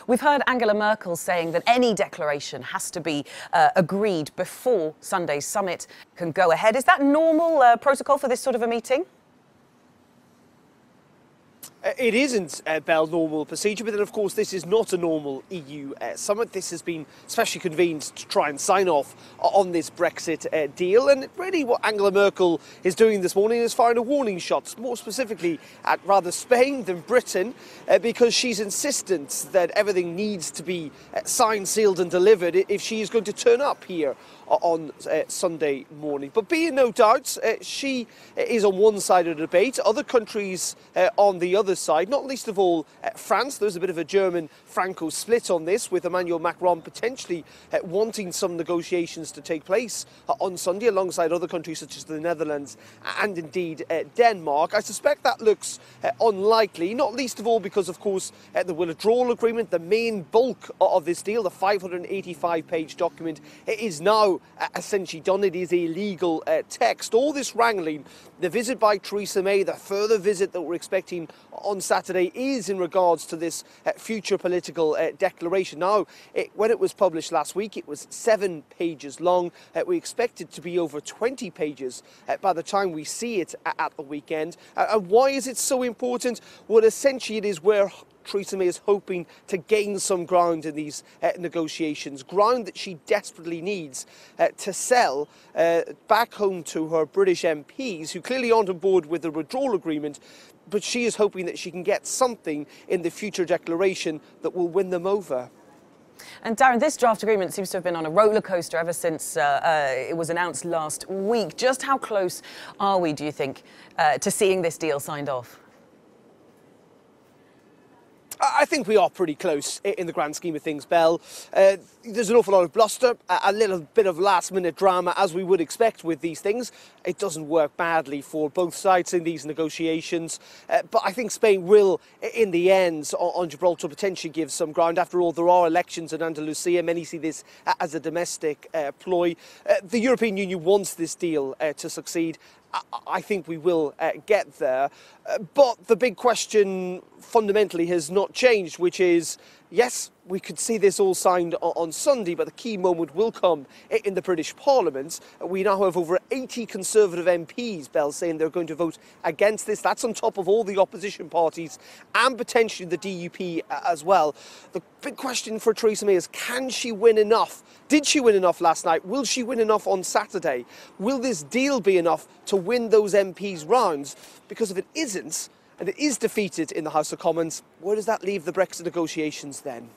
We've heard Angela Merkel saying that any declaration has to be agreed before Sunday's summit can go ahead. Is that normal protocol for this sort of a meeting? It isn't, Bell, normal procedure, but then of course this is not a normal EU summit. This has been specially convened to try and sign off on this Brexit deal, and really what Angela Merkel is doing this morning is firing a warning shot, more specifically at rather Spain than Britain, because she's insistent that everything needs to be signed, sealed and delivered if she is going to turn up here on Sunday morning. But be in no doubt, she is on one side of the debate, other countries on the other side, not least of all France. There's a bit of a German-Franco split on this, with Emmanuel Macron potentially wanting some negotiations to take place on Sunday alongside other countries such as the Netherlands and indeed Denmark. I suspect that looks unlikely, not least of all because of course the withdrawal agreement, the main bulk of this deal, the 585-page document, is now essentially done. It is a legal text. All this wrangling, the visit by Theresa May, the further visit that we're expecting on Saturday, is in regards to this future political declaration. Now, when it was published last week, it was 7 pages long. We expect it to be over 20 pages by the time we see it at the weekend. And why is it so important? Well, essentially it is where Theresa May is hoping to gain some ground in these negotiations, ground that she desperately needs to sell back home to her British MPs, who clearly aren't on board with the withdrawal agreement, but she is hoping that she can get something in the future declaration that will win them over. And Darren, this draft agreement seems to have been on a rollercoaster ever since it was announced last week. Just how close are we, do you think, to seeing this deal signed off? I think we are pretty close in the grand scheme of things, Bell. There's an awful lot of bluster, a little bit of last-minute drama, as we would expect with these things. It doesn't work badly for both sides in these negotiations. But I think Spain will, in the end, on Gibraltar, potentially give some ground. After all, there are elections in Andalusia. Many see this as a domestic ploy. The European Union wants this deal to succeed. I think we will get there. But the big question fundamentally has not changed, which is, yes, we could see this all signed on Sunday, but the key moment will come in the British Parliament. We now have over 80 Conservative MPs, Bell, saying they're going to vote against this. That's on top of all the opposition parties and potentially the DUP as well. The big question for Theresa May is, can she win enough? Did she win enough last night? Will she win enough on Saturday? Will this deal be enough to win those MPs rounds? Because if it isn't, and it is defeated in the House of Commons, where does that leave the Brexit negotiations then?